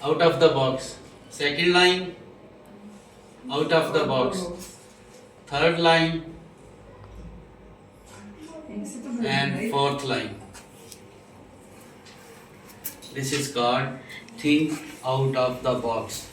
out of the box. Second line, out of the box. Third line and fourth line. This is called think out of the box.